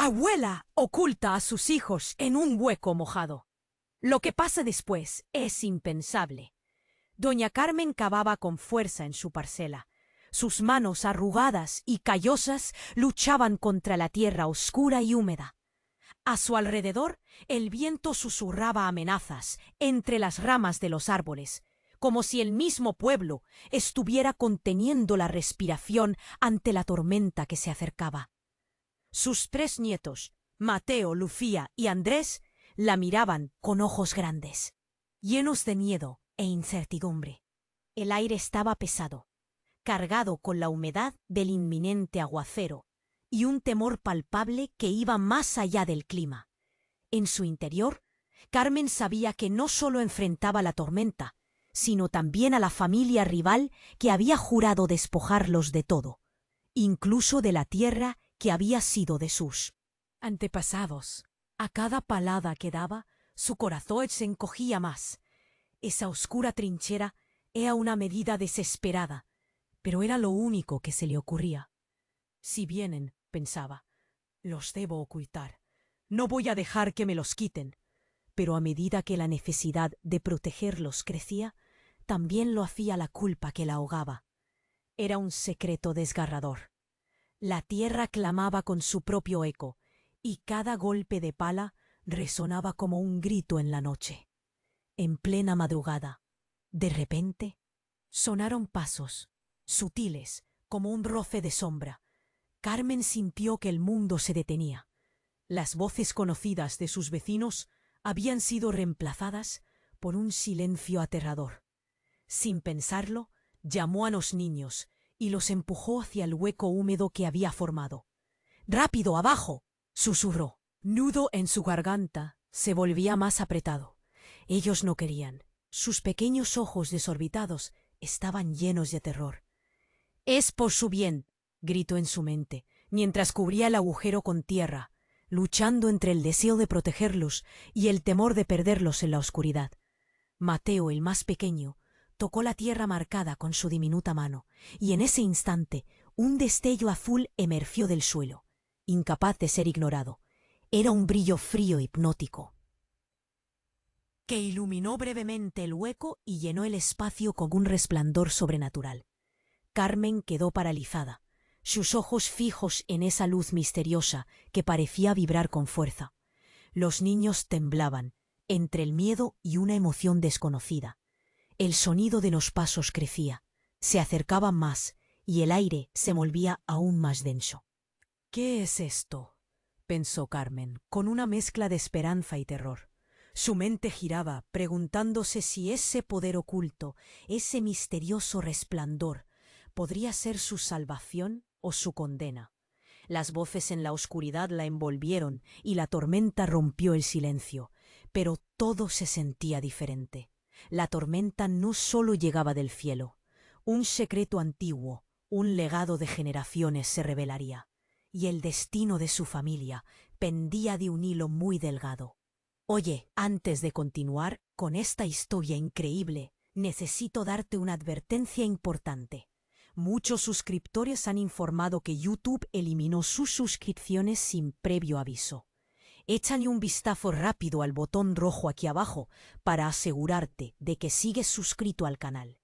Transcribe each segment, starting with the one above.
Abuela oculta a sus hijos en un hueco mojado. Lo que pasa después es impensable. Doña Carmen cavaba con fuerza en su parcela. Sus manos arrugadas y callosas luchaban contra la tierra oscura y húmeda. A su alrededor, el viento susurraba amenazas entre las ramas de los árboles, como si el mismo pueblo estuviera conteniendo la respiración ante la tormenta que se acercaba. Sus 3 nietos, Mateo, Lucía y Andrés, la miraban con ojos grandes, llenos de miedo e incertidumbre. El aire estaba pesado, cargado con la humedad del inminente aguacero y un temor palpable que iba más allá del clima. En su interior, Carmen sabía que no solo enfrentaba la tormenta, sino también a la familia rival que había jurado despojarlos de todo, incluso de la tierra que había sido de sus antepasados. A cada palada que daba, su corazón se encogía más. Esa oscura trinchera era una medida desesperada, pero era lo único que se le ocurría. Si vienen, pensaba, los debo ocultar. No voy a dejar que me los quiten. Pero a medida que la necesidad de protegerlos crecía, también lo hacía la culpa que la ahogaba. Era un secreto desgarrador. La tierra clamaba con su propio eco, y cada golpe de pala resonaba como un grito en la noche. En plena madrugada, de repente, sonaron pasos, sutiles, como un roce de sombra. Carmen sintió que el mundo se detenía. Las voces conocidas de sus vecinos habían sido reemplazadas por un silencio aterrador. Sin pensarlo, llamó a los niños y los empujó hacia el hueco húmedo que había formado. ¡Rápido, abajo!, susurró. Nudo en su garganta se volvía más apretado. Ellos no querían. Sus pequeños ojos desorbitados estaban llenos de terror. «Es por su bien», gritó en su mente, mientras cubría el agujero con tierra, luchando entre el deseo de protegerlos y el temor de perderlos en la oscuridad. Mateo, el más pequeño, tocó la tierra marcada con su diminuta mano, y en ese instante un destello azul emergió del suelo, incapaz de ser ignorado. Era un brillo frío hipnótico, que iluminó brevemente el hueco y llenó el espacio con un resplandor sobrenatural. Carmen quedó paralizada, sus ojos fijos en esa luz misteriosa que parecía vibrar con fuerza. Los niños temblaban, entre el miedo y una emoción desconocida. El sonido de los pasos crecía, se acercaban más, y el aire se volvía aún más denso. «¿Qué es esto?», pensó Carmen, con una mezcla de esperanza y terror. Su mente giraba, preguntándose si ese poder oculto, ese misterioso resplandor, podría ser su salvación o su condena. Las voces en la oscuridad la envolvieron y la tormenta rompió el silencio, pero todo se sentía diferente. La tormenta no solo llegaba del cielo. Un secreto antiguo, un legado de generaciones se revelaría, y el destino de su familia pendía de un hilo muy delgado. «Oye, antes de continuar con esta historia increíble, necesito darte una advertencia importante. Muchos suscriptores han informado que YouTube eliminó sus suscripciones sin previo aviso. Échale un vistazo rápido al botón rojo aquí abajo para asegurarte de que sigues suscrito al canal.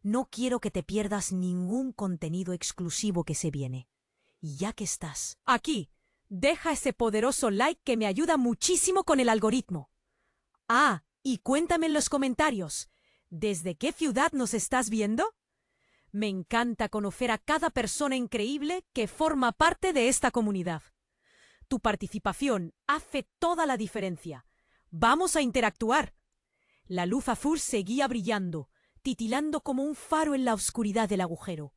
No quiero que te pierdas ningún contenido exclusivo que se viene. Y ya que estás aquí, deja ese poderoso like que me ayuda muchísimo con el algoritmo. Ah, y cuéntame en los comentarios, ¿desde qué ciudad nos estás viendo? Me encanta conocer a cada persona increíble que forma parte de esta comunidad. Tu participación hace toda la diferencia. ¡Vamos a interactuar! La luz azul seguía brillando, titilando como un faro en la oscuridad del agujero.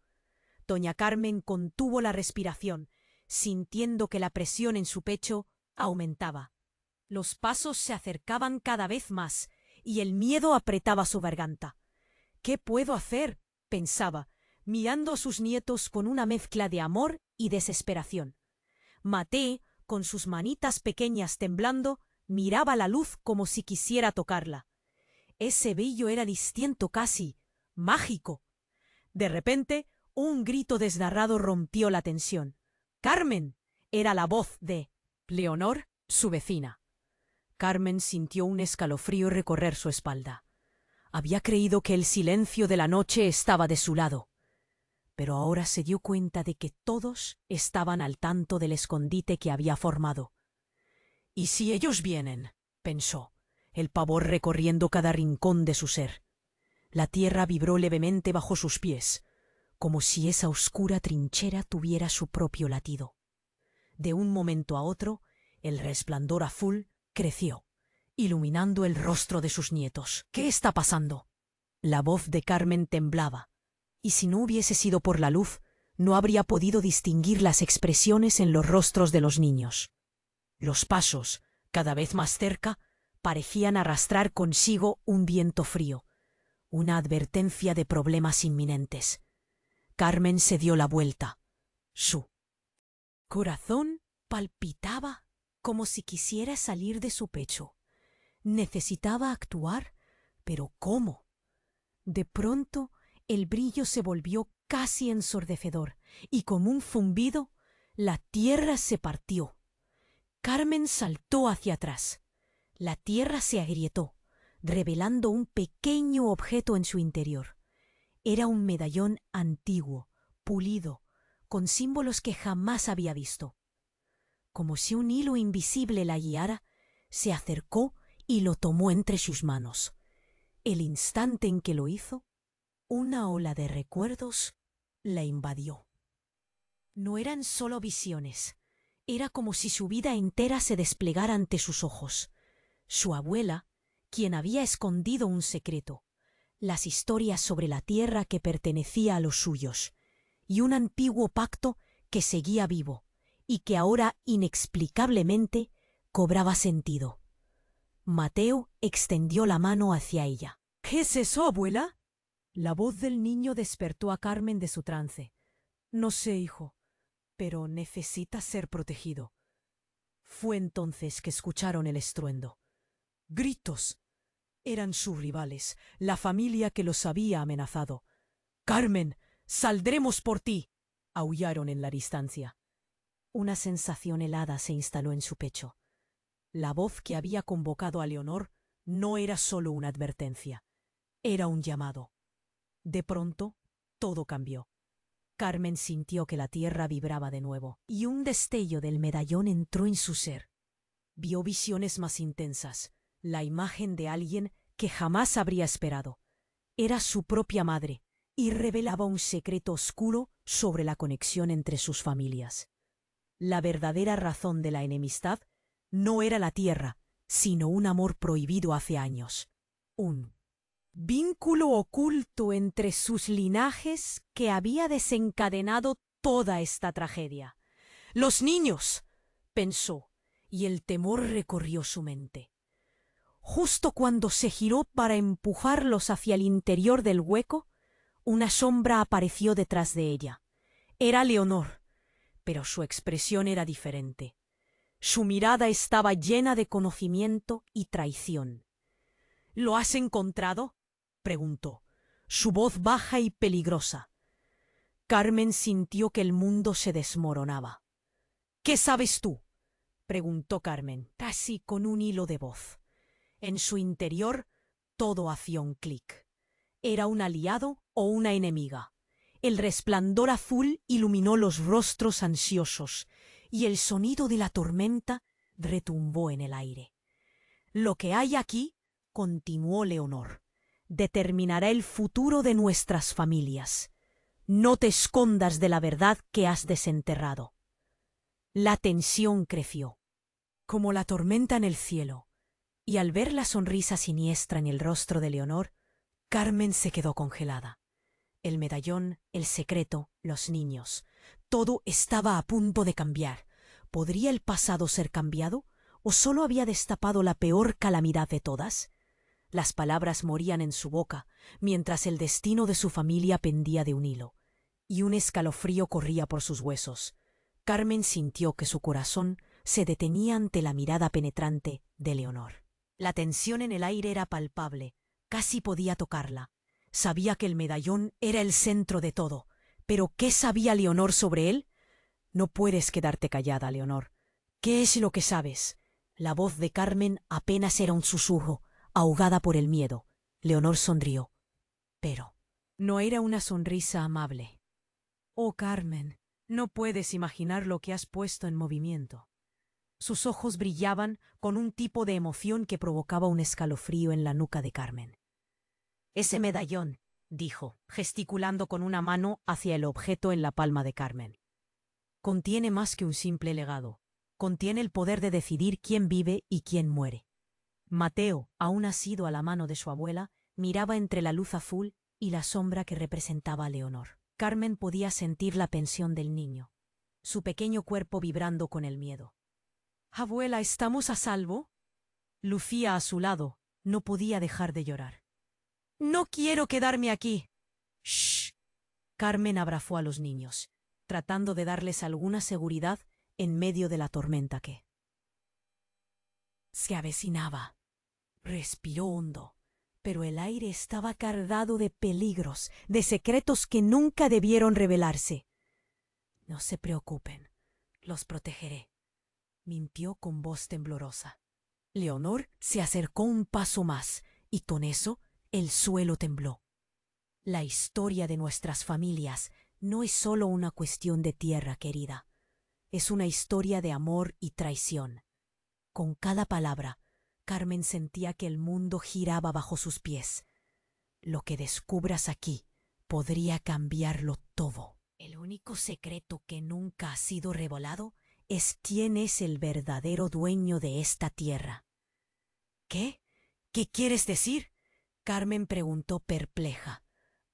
Doña Carmen contuvo la respiración, sintiendo que la presión en su pecho aumentaba. Los pasos se acercaban cada vez más, y el miedo apretaba su garganta. «¿Qué puedo hacer?», pensaba, mirando a sus nietos con una mezcla de amor y desesperación. Mateo, con sus manitas pequeñas temblando, miraba la luz como si quisiera tocarla. Ese brillo era distinto, casi mágico. De repente, un grito desgarrado rompió la tensión. «¡Carmen!», era la voz de Leonor, su vecina. Carmen sintió un escalofrío recorrer su espalda. Había creído que el silencio de la noche estaba de su lado, pero ahora se dio cuenta de que todos estaban al tanto del escondite que había formado. «¿Y si ellos vienen?», pensó, el pavor recorriendo cada rincón de su ser. La tierra vibró levemente bajo sus pies, como si esa oscura trinchera tuviera su propio latido. De un momento a otro, el resplandor azul creció, iluminando el rostro de sus nietos. «¿Qué está pasando?». La voz de Carmen temblaba, y si no hubiese sido por la luz, no habría podido distinguir las expresiones en los rostros de los niños. Los pasos, cada vez más cerca, parecían arrastrar consigo un viento frío, una advertencia de problemas inminentes. Carmen se dio la vuelta. Su corazón palpitaba como si quisiera salir de su pecho. Necesitaba actuar, pero ¿cómo? De pronto, el brillo se volvió casi ensordecedor, y con un zumbido, la tierra se partió. Carmen saltó hacia atrás. La tierra se agrietó, revelando un pequeño objeto en su interior. Era un medallón antiguo, pulido, con símbolos que jamás había visto. Como si un hilo invisible la guiara, se acercó y lo tomó entre sus manos. El instante en que lo hizo, una ola de recuerdos la invadió. No eran solo visiones, era como si su vida entera se desplegara ante sus ojos. Su abuela, quien había escondido un secreto, las historias sobre la tierra que pertenecía a los suyos, y un antiguo pacto que seguía vivo y que ahora inexplicablemente cobraba sentido. Mateo extendió la mano hacia ella. «¿Qué es eso, abuela?». La voz del niño despertó a Carmen de su trance. «No sé, hijo, pero necesita ser protegido». Fue entonces que escucharon el estruendo. Gritos. Eran sus rivales, la familia que los había amenazado. «Carmen, saldremos por ti», aullaron en la distancia. Una sensación helada se instaló en su pecho. La voz que había convocado a Leonor no era solo una advertencia, era un llamado. De pronto, todo cambió. Carmen sintió que la tierra vibraba de nuevo, y un destello del medallón entró en su ser. Vio visiones más intensas, la imagen de alguien que jamás habría esperado. Era su propia madre, y revelaba un secreto oscuro sobre la conexión entre sus familias. La verdadera razón de la enemistad no era la tierra, sino un amor prohibido hace años. Un vínculo oculto entre sus linajes que había desencadenado toda esta tragedia. «Los niños», pensó, y el temor recorrió su mente. Justo cuando se giró para empujarlos hacia el interior del hueco, una sombra apareció detrás de ella. Era Leonor, pero su expresión era diferente. Su mirada estaba llena de conocimiento y traición. «¿Lo has encontrado?», preguntó, su voz baja y peligrosa. Carmen sintió que el mundo se desmoronaba. «¿Qué sabes tú?», preguntó Carmen, casi con un hilo de voz. En su interior todo hacía un clic. ¿Era un aliado o una enemiga? El resplandor azul iluminó los rostros ansiosos, y el sonido de la tormenta retumbó en el aire. «Lo que hay aquí», continuó Leonor, «determinará el futuro de nuestras familias. No te escondas de la verdad que has desenterrado». La tensión creció, como la tormenta en el cielo, y al ver la sonrisa siniestra en el rostro de Leonor, Carmen se quedó congelada. El medallón, el secreto, los niños, todo estaba a punto de cambiar. ¿Podría el pasado ser cambiado? ¿O solo había destapado la peor calamidad de todas? Las palabras morían en su boca, mientras el destino de su familia pendía de un hilo, y un escalofrío corría por sus huesos. Carmen sintió que su corazón se detenía ante la mirada penetrante de Leonor. La tensión en el aire era palpable, casi podía tocarla. Sabía que el medallón era el centro de todo, pero ¿qué sabía Leonor sobre él? «No puedes quedarte callada, Leonor. ¿Qué es lo que sabes? La voz de Carmen apenas era un susurro, ahogada por el miedo. Leonor sonrió. Pero no era una sonrisa amable. Oh, Carmen, no puedes imaginar lo que has puesto en movimiento. Sus ojos brillaban con un tipo de emoción que provocaba un escalofrío en la nuca de Carmen. Ese medallón, dijo, gesticulando con una mano hacia el objeto en la palma de Carmen. Contiene más que un simple legado. Contiene el poder de decidir quién vive y quién muere. Mateo, aún asido a la mano de su abuela, miraba entre la luz azul y la sombra que representaba a Leonor. Carmen podía sentir la tensión del niño, su pequeño cuerpo vibrando con el miedo. «Abuela, ¿estamos a salvo?» Lucía, a su lado, no podía dejar de llorar. «No quiero quedarme aquí». «Shh». Carmen abrazó a los niños, tratando de darles alguna seguridad en medio de la tormenta que se avecinaba. Respiró hondo, pero el aire estaba cargado de peligros, de secretos que nunca debieron revelarse. «No se preocupen, los protegeré», mintió con voz temblorosa. Leonor se acercó un paso más, y con eso el suelo tembló. La historia de nuestras familias no es solo una cuestión de tierra, querida. Es una historia de amor y traición. Con cada palabra, Carmen sentía que el mundo giraba bajo sus pies. Lo que descubras aquí podría cambiarlo todo. El único secreto que nunca ha sido revelado es quién es el verdadero dueño de esta tierra. ¿Qué? ¿Qué quieres decir?, Carmen preguntó perpleja,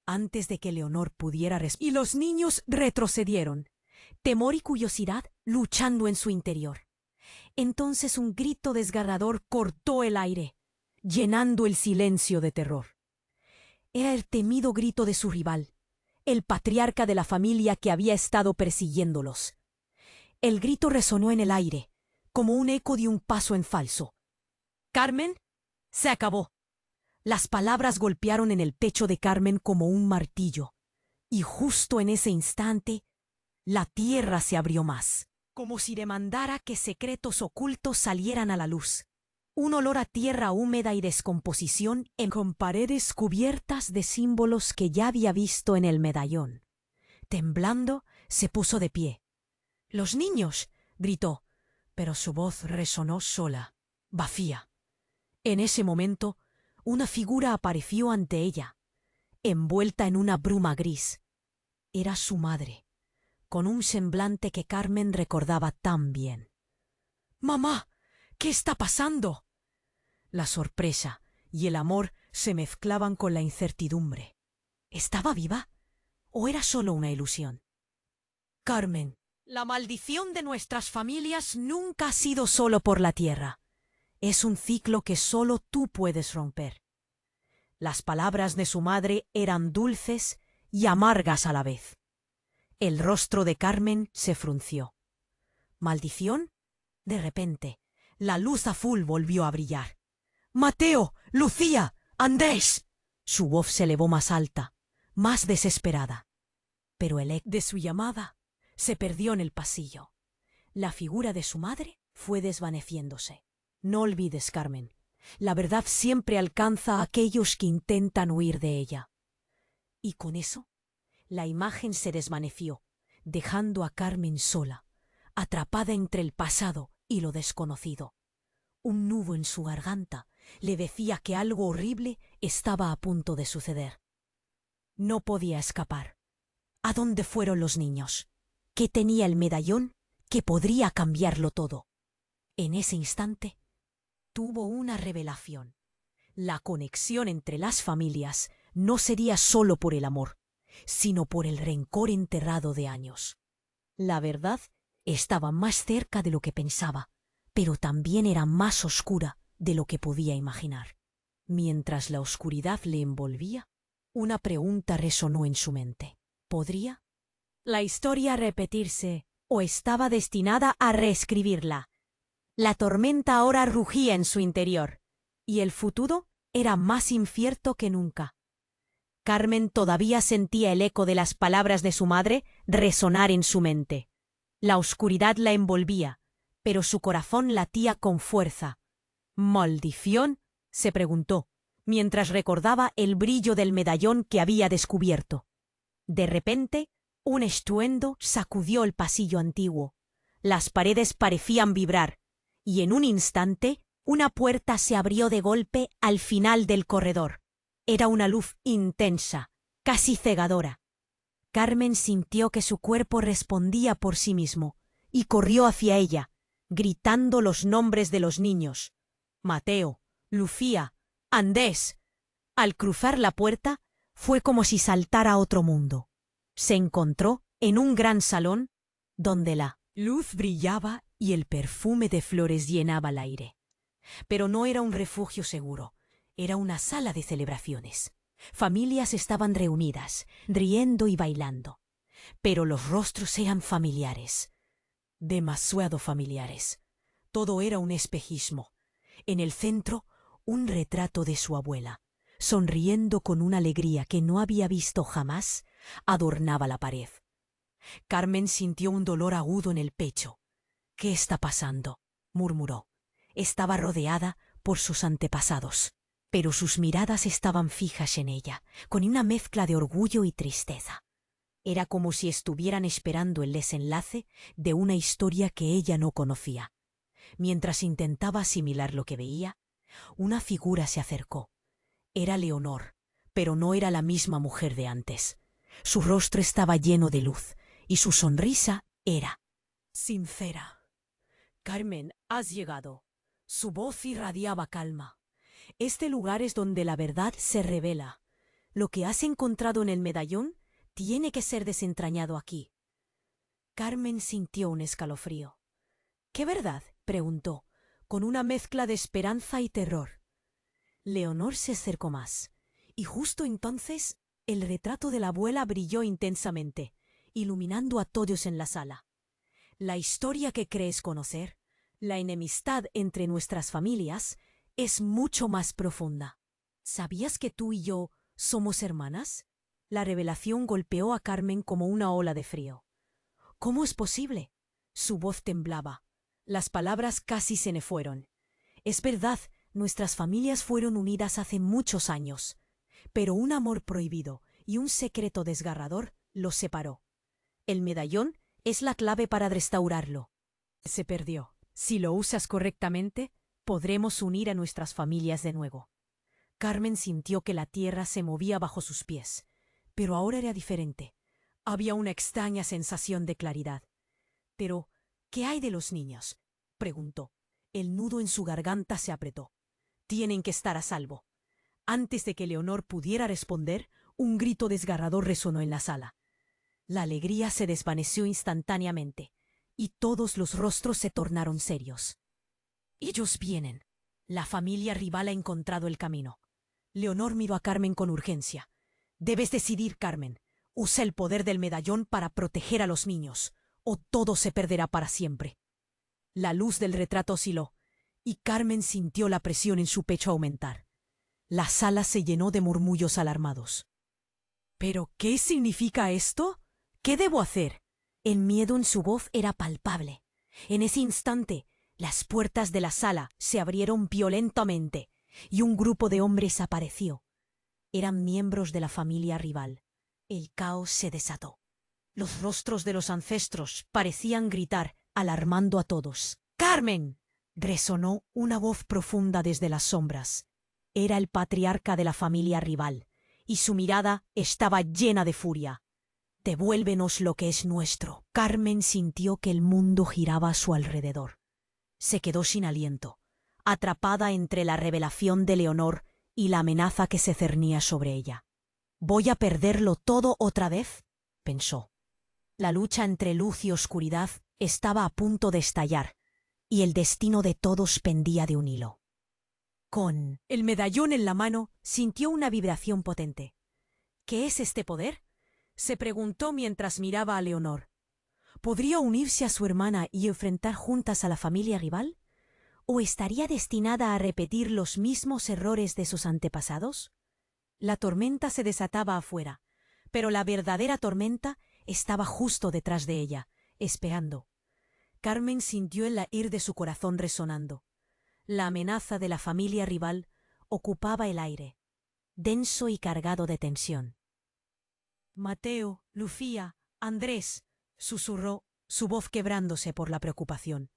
antes de que Leonor pudiera responder. Y los niños retrocedieron, temor y curiosidad luchando en su interior. Entonces un grito desgarrador cortó el aire, llenando el silencio de terror. Era el temido grito de su rival, el patriarca de la familia que había estado persiguiéndolos. El grito resonó en el aire, como un eco de un paso en falso. «Carmen, se acabó». Las palabras golpearon en el pecho de Carmen como un martillo, y justo en ese instante, la tierra se abrió más, como si demandara que secretos ocultos salieran a la luz. Un olor a tierra húmeda y descomposición con paredes cubiertas de símbolos que ya había visto en el medallón. Temblando, se puso de pie. «¡Los niños!», gritó, pero su voz resonó sola, vacía. En ese momento, una figura apareció ante ella, envuelta en una bruma gris. Era su madre, con un semblante que Carmen recordaba tan bien. «¡Mamá! ¿Qué está pasando?». La sorpresa y el amor se mezclaban con la incertidumbre. ¿Estaba viva o era solo una ilusión? «Carmen, la maldición de nuestras familias nunca ha sido solo por la tierra. Es un ciclo que solo tú puedes romper». Las palabras de su madre eran dulces y amargas a la vez. El rostro de Carmen se frunció. ¿Maldición? De repente, la luz azul volvió a brillar. «¡Mateo! ¡Lucía! ¡Andrés!». Su voz se elevó más alta, más desesperada. Pero el eco de su llamada se perdió en el pasillo. La figura de su madre fue desvaneciéndose. No olvides, Carmen, la verdad siempre alcanza a aquellos que intentan huir de ella. Y con eso, la imagen se desvaneció, dejando a Carmen sola, atrapada entre el pasado y lo desconocido. Un nudo en su garganta le decía que algo horrible estaba a punto de suceder. No podía escapar. ¿A dónde fueron los niños? ¿Qué tenía el medallón que podría cambiarlo todo? En ese instante, tuvo una revelación. La conexión entre las familias no sería solo por el amor, sino por el rencor enterrado de años. La verdad estaba más cerca de lo que pensaba, pero también era más oscura de lo que podía imaginar. Mientras la oscuridad le envolvía, una pregunta resonó en su mente. ¿Podría la historia repetirse o estaba destinada a reescribirla? La tormenta ahora rugía en su interior, y el futuro era más incierto que nunca. Carmen todavía sentía el eco de las palabras de su madre resonar en su mente. La oscuridad la envolvía, pero su corazón latía con fuerza. —¿Maldición? —se preguntó, mientras recordaba el brillo del medallón que había descubierto. De repente, un estruendo sacudió el pasillo antiguo. Las paredes parecían vibrar, y en un instante una puerta se abrió de golpe al final del corredor. Era una luz intensa, casi cegadora. Carmen sintió que su cuerpo respondía por sí mismo, y corrió hacia ella, gritando los nombres de los niños. Mateo, Lucía, Andrés. Al cruzar la puerta, fue como si saltara a otro mundo. Se encontró en un gran salón donde la luz brillaba y el perfume de flores llenaba el aire. Pero no era un refugio seguro, era una sala de celebraciones. Familias estaban reunidas, riendo y bailando, pero los rostros eran familiares, demasiado familiares. Todo era un espejismo. En el centro, un retrato de su abuela, sonriendo con una alegría que no había visto jamás, adornaba la pared. Carmen sintió un dolor agudo en el pecho. —¿Qué está pasando? —murmuró. Estaba rodeada por sus antepasados, pero sus miradas estaban fijas en ella, con una mezcla de orgullo y tristeza. Era como si estuvieran esperando el desenlace de una historia que ella no conocía. Mientras intentaba asimilar lo que veía, una figura se acercó. Era Leonor, pero no era la misma mujer de antes. Su rostro estaba lleno de luz, y su sonrisa era sincera. —Carmen, has llegado. Su voz irradiaba calma. Este lugar es donde la verdad se revela. Lo que has encontrado en el medallón tiene que ser desentrañado aquí. Carmen sintió un escalofrío. —¿Qué verdad? —preguntó, con una mezcla de esperanza y terror. Leonor se acercó más, y justo entonces el retrato de la abuela brilló intensamente, iluminando a todos en la sala. La historia que crees conocer, la enemistad entre nuestras familias, es mucho más profunda. ¿Sabías que tú y yo somos hermanas? La revelación golpeó a Carmen como una ola de frío. —¿Cómo es posible? Su voz temblaba. Las palabras casi se le fueron. Es verdad, nuestras familias fueron unidas hace muchos años, pero un amor prohibido y un secreto desgarrador los separó. El medallón es la clave para restaurarlo. Se perdió. Si lo usas correctamente, podremos unir a nuestras familias de nuevo. Carmen sintió que la tierra se movía bajo sus pies, pero ahora era diferente. Había una extraña sensación de claridad. —Pero, ¿qué hay de los niños? —preguntó. El nudo en su garganta se apretó. —Tienen que estar a salvo. Antes de que Leonor pudiera responder, un grito desgarrador resonó en la sala. La alegría se desvaneció instantáneamente, y todos los rostros se tornaron serios. —Ellos vienen. La familia rival ha encontrado el camino. Leonor miró a Carmen con urgencia. —Debes decidir, Carmen. Usa el poder del medallón para proteger a los niños, o todo se perderá para siempre. La luz del retrato osciló, y Carmen sintió la presión en su pecho aumentar. La sala se llenó de murmullos alarmados. —¿Pero qué significa esto? ¿Qué debo hacer? El miedo en su voz era palpable. En ese instante, las puertas de la sala se abrieron violentamente, y un grupo de hombres apareció. Eran miembros de la familia rival. El caos se desató. Los rostros de los ancestros parecían gritar, alarmando a todos. —¡Carmen! —resonó una voz profunda desde las sombras. Era el patriarca de la familia rival, y su mirada estaba llena de furia. —Devuélvenos lo que es nuestro. Carmen sintió que el mundo giraba a su alrededor. Se quedó sin aliento, atrapada entre la revelación de Leonor y la amenaza que se cernía sobre ella. —¿Voy a perderlo todo otra vez? —pensó. La lucha entre luz y oscuridad estaba a punto de estallar, y el destino de todos pendía de un hilo. Con el medallón en la mano, sintió una vibración potente. —¿Qué es este poder? —se preguntó mientras miraba a Leonor. ¿Podría unirse a su hermana y enfrentar juntas a la familia rival? ¿O estaría destinada a repetir los mismos errores de sus antepasados? La tormenta se desataba afuera, pero la verdadera tormenta estaba justo detrás de ella, esperando. Carmen sintió el latir de su corazón resonando. La amenaza de la familia rival ocupaba el aire, denso y cargado de tensión. Mateo, Lucía, Andrés, susurró, su voz quebrándose por la preocupación.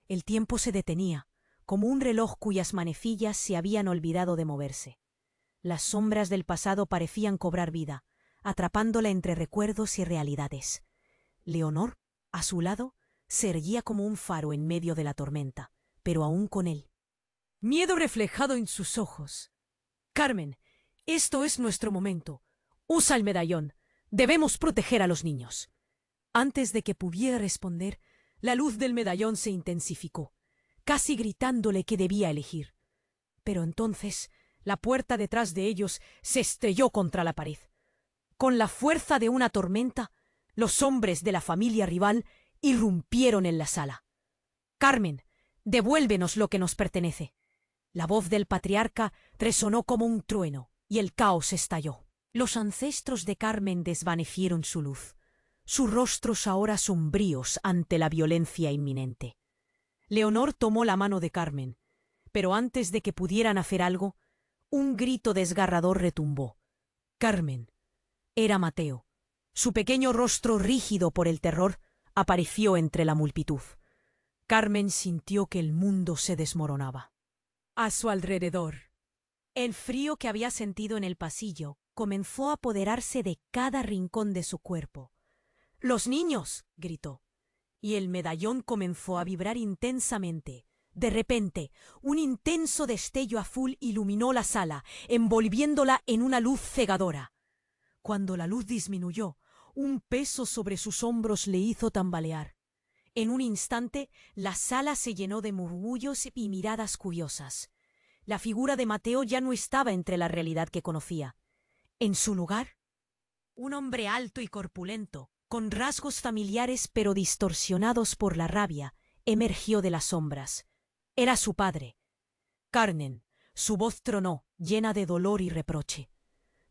El tiempo se detenía, como un reloj cuyas manecillas se habían olvidado de moverse. Las sombras del pasado parecían cobrar vida, atrapándola entre recuerdos y realidades. Leonor, a su lado, se erguía como un faro en medio de la tormenta, pero aún con él. Miedo reflejado en sus ojos. Carmen, esto es nuestro momento. Usa el medallón. Debemos proteger a los niños. Antes de que pudiera responder, la luz del medallón se intensificó, casi gritándole que debía elegir. Pero entonces la puerta detrás de ellos se estrelló contra la pared. Con la fuerza de una tormenta, los hombres de la familia rival irrumpieron en la sala. Carmen, devuélvenos lo que nos pertenece. La voz del patriarca resonó como un trueno y el caos estalló. Los ancestros de Carmen desvanecieron su luz, sus rostros ahora sombríos ante la violencia inminente. Leonor tomó la mano de Carmen, pero antes de que pudieran hacer algo, un grito desgarrador retumbó. Carmen. Era Mateo. Su pequeño rostro rígido por el terror apareció entre la multitud. Carmen sintió que el mundo se desmoronaba. A su alrededor, el frío que había sentido en el pasillo comenzó a apoderarse de cada rincón de su cuerpo. ¡Los niños! Gritó. Y el medallón comenzó a vibrar intensamente. De repente, un intenso destello azul iluminó la sala, envolviéndola en una luz cegadora. Cuando la luz disminuyó, un peso sobre sus hombros le hizo tambalear. En un instante, la sala se llenó de murmullos y miradas curiosas. La figura de Mateo ya no estaba entre la realidad que conocía. En su lugar, un hombre alto y corpulento, con rasgos familiares pero distorsionados por la rabia, emergió de las sombras. Era su padre. Carmen, su voz tronó, llena de dolor y reproche.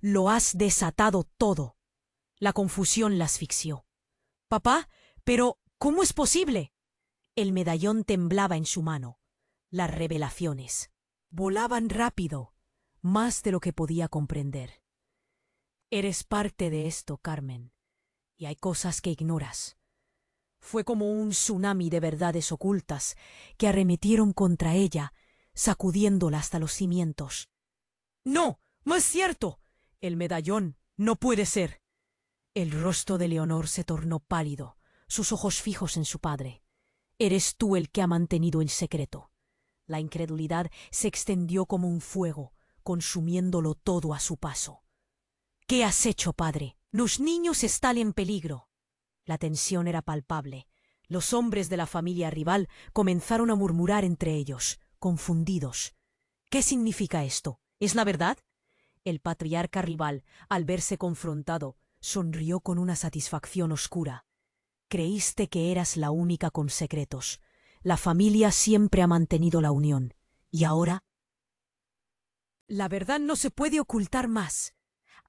Lo has desatado todo. La confusión la asfixió. Papá, pero ¿cómo es posible? El medallón temblaba en su mano. Las revelaciones volaban rápido, más de lo que podía comprender. Eres parte de esto, Carmen, y hay cosas que ignoras. Fue como un tsunami de verdades ocultas que arremetieron contra ella, sacudiéndola hasta los cimientos. ¡No! ¡No es cierto! El medallón no puede ser. El rostro de Leonor se tornó pálido, sus ojos fijos en su padre. Eres tú el que ha mantenido el secreto. La incredulidad se extendió como un fuego, consumiéndolo todo a su paso. ¿Qué has hecho, padre? Los niños están en peligro. La tensión era palpable. Los hombres de la familia rival comenzaron a murmurar entre ellos, confundidos. ¿Qué significa esto? ¿Es la verdad? El patriarca rival, al verse confrontado, sonrió con una satisfacción oscura. Creíste que eras la única con secretos. La familia siempre ha mantenido la unión. ¿Y ahora? La verdad no se puede ocultar más.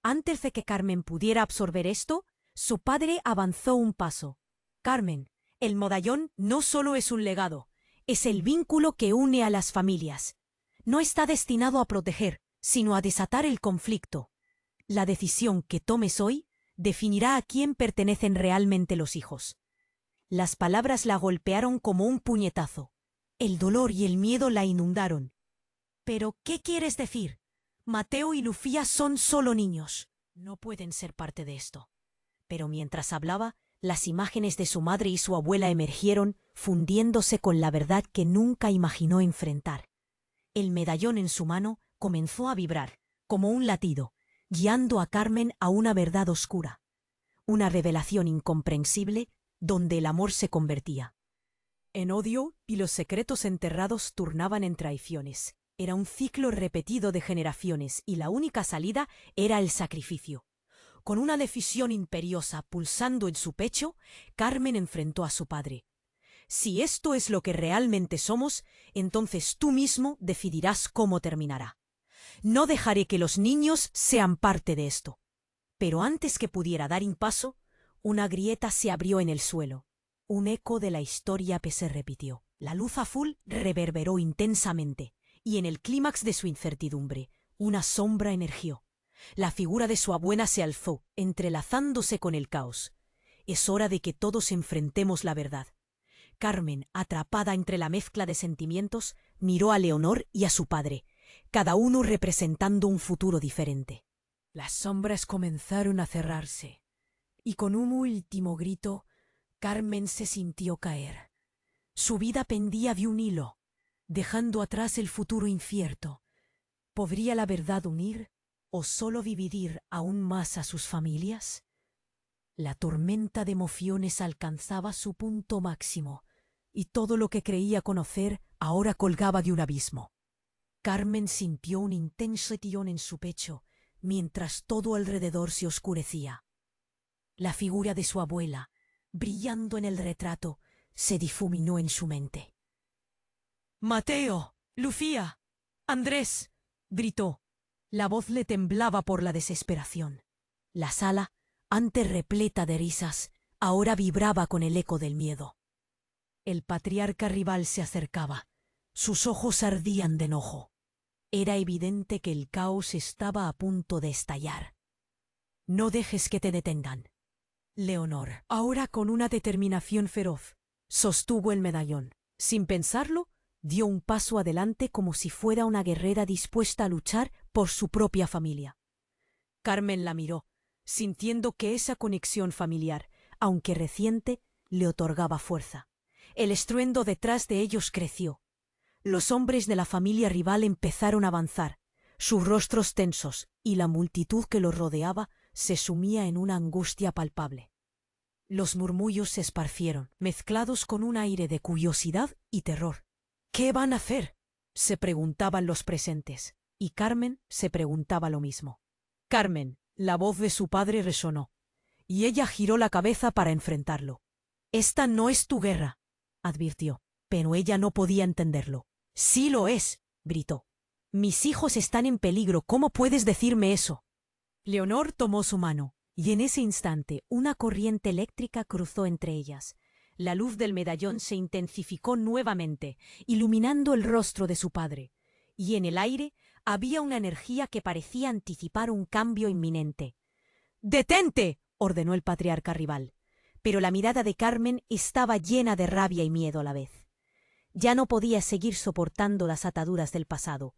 Antes de que Carmen pudiera absorber esto, su padre avanzó un paso. Carmen, el medallón no solo es un legado, es el vínculo que une a las familias. No está destinado a proteger, sino a desatar el conflicto. La decisión que tomes hoy definirá a quién pertenecen realmente los hijos. Las palabras la golpearon como un puñetazo. El dolor y el miedo la inundaron. ¿Pero qué quieres decir? Mateo y Lucía son solo niños. No pueden ser parte de esto. Pero mientras hablaba, las imágenes de su madre y su abuela emergieron, fundiéndose con la verdad que nunca imaginó enfrentar. El medallón en su mano comenzó a vibrar, como un latido, guiando a Carmen a una verdad oscura. Una revelación incomprensible donde el amor se convertía en odio y los secretos enterrados turnaban en traiciones. Era un ciclo repetido de generaciones y la única salida era el sacrificio. Con una decisión imperiosa pulsando en su pecho, Carmen enfrentó a su padre. Si esto es lo que realmente somos, entonces tú mismo decidirás cómo terminará. No dejaré que los niños sean parte de esto. Pero antes que pudiera dar un paso, una grieta se abrió en el suelo. Un eco de la historia se repitió. La luz azul reverberó intensamente, y en el clímax de su incertidumbre, una sombra emergió. La figura de su abuela se alzó, entrelazándose con el caos. Es hora de que todos enfrentemos la verdad. Carmen, atrapada entre la mezcla de sentimientos, miró a Leonor y a su padre, cada uno representando un futuro diferente. Las sombras comenzaron a cerrarse, y con un último grito, Carmen se sintió caer. Su vida pendía de un hilo, dejando atrás el futuro incierto. ¿Podría la verdad unir o solo dividir aún más a sus familias? La tormenta de emociones alcanzaba su punto máximo, y todo lo que creía conocer ahora colgaba de un abismo. Carmen sintió un intenso tirón en su pecho, mientras todo alrededor se oscurecía. La figura de su abuela, brillando en el retrato, se difuminó en su mente. «Mateo, Lucía, Andrés», gritó. La voz le temblaba por la desesperación. La sala, antes repleta de risas, ahora vibraba con el eco del miedo. El patriarca rival se acercaba. Sus ojos ardían de enojo. Era evidente que el caos estaba a punto de estallar. «No dejes que te detengan». Leonor, ahora con una determinación feroz, sostuvo el medallón. Sin pensarlo, dio un paso adelante como si fuera una guerrera dispuesta a luchar por su propia familia. Carmen la miró, sintiendo que esa conexión familiar, aunque reciente, le otorgaba fuerza. El estruendo detrás de ellos creció. Los hombres de la familia rival empezaron a avanzar, sus rostros tensos, y la multitud que los rodeaba se sumía en una angustia palpable. Los murmullos se esparcieron, mezclados con un aire de curiosidad y terror. «¿Qué van a hacer?», se preguntaban los presentes, y Carmen se preguntaba lo mismo. «Carmen», la voz de su padre resonó, y ella giró la cabeza para enfrentarlo. «Esta no es tu guerra», advirtió, pero ella no podía entenderlo. «Sí lo es», gritó. «Mis hijos están en peligro, ¿cómo puedes decirme eso?». Leonor tomó su mano, y en ese instante una corriente eléctrica cruzó entre ellas. La luz del medallón se intensificó nuevamente, iluminando el rostro de su padre, y en el aire había una energía que parecía anticipar un cambio inminente. «¡Detente!», ordenó el patriarca rival, pero la mirada de Carmen estaba llena de rabia y miedo a la vez. Ya no podía seguir soportando las ataduras del pasado.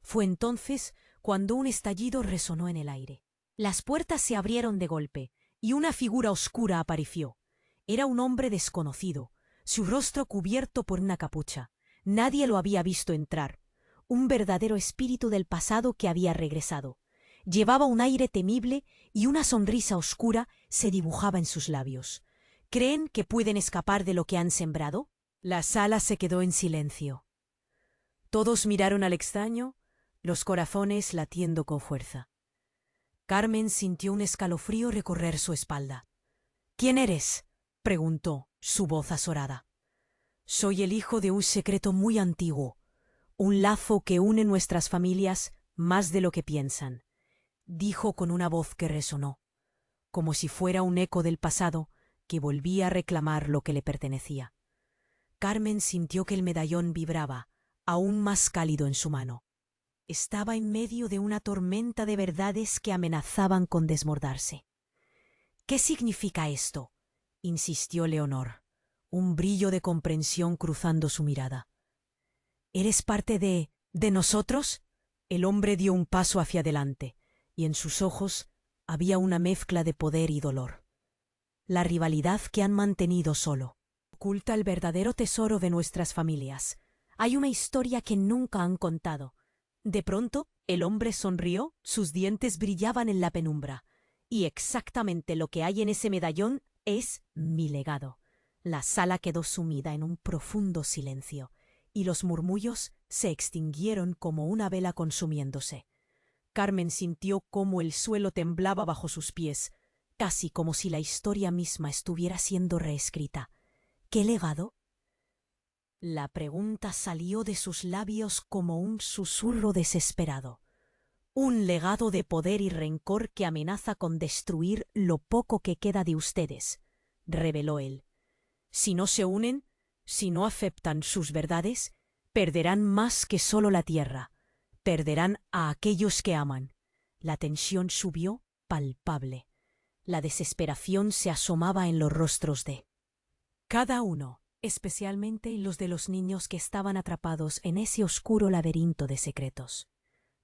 Fue entonces cuando un estallido resonó en el aire. Las puertas se abrieron de golpe, y una figura oscura apareció. Era un hombre desconocido, su rostro cubierto por una capucha. Nadie lo había visto entrar. Un verdadero espíritu del pasado que había regresado. Llevaba un aire temible y una sonrisa oscura se dibujaba en sus labios. ¿Creen que pueden escapar de lo que han sembrado? La sala se quedó en silencio. Todos miraron al extraño, los corazones latiendo con fuerza. Carmen sintió un escalofrío recorrer su espalda. «¿Quién eres?», preguntó, su voz azorada. «Soy el hijo de un secreto muy antiguo, un lazo que une nuestras familias más de lo que piensan», dijo con una voz que resonó, como si fuera un eco del pasado que volvía a reclamar lo que le pertenecía. Carmen sintió que el medallón vibraba, aún más cálido en su mano. Estaba en medio de una tormenta de verdades que amenazaban con desbordarse. «¿Qué significa esto?», insistió Leonor, un brillo de comprensión cruzando su mirada. «¿Eres parte de nosotros?». El hombre dio un paso hacia adelante, y en sus ojos había una mezcla de poder y dolor. «La rivalidad que han mantenido solo oculta el verdadero tesoro de nuestras familias. Hay una historia que nunca han contado». De pronto, el hombre sonrió, sus dientes brillaban en la penumbra. «Y exactamente lo que hay en ese medallón es mi legado». La sala quedó sumida en un profundo silencio, y los murmullos se extinguieron como una vela consumiéndose. Carmen sintió cómo el suelo temblaba bajo sus pies, casi como si la historia misma estuviera siendo reescrita. ¿Qué legado? La pregunta salió de sus labios como un susurro desesperado. «Un legado de poder y rencor que amenaza con destruir lo poco que queda de ustedes», reveló él. Si no se unen, si no aceptan sus verdades, perderán más que solo la tierra, perderán a aquellos que aman. La tensión subió palpable. La desesperación se asomaba en los rostros de cada uno, especialmente los de los niños que estaban atrapados en ese oscuro laberinto de secretos.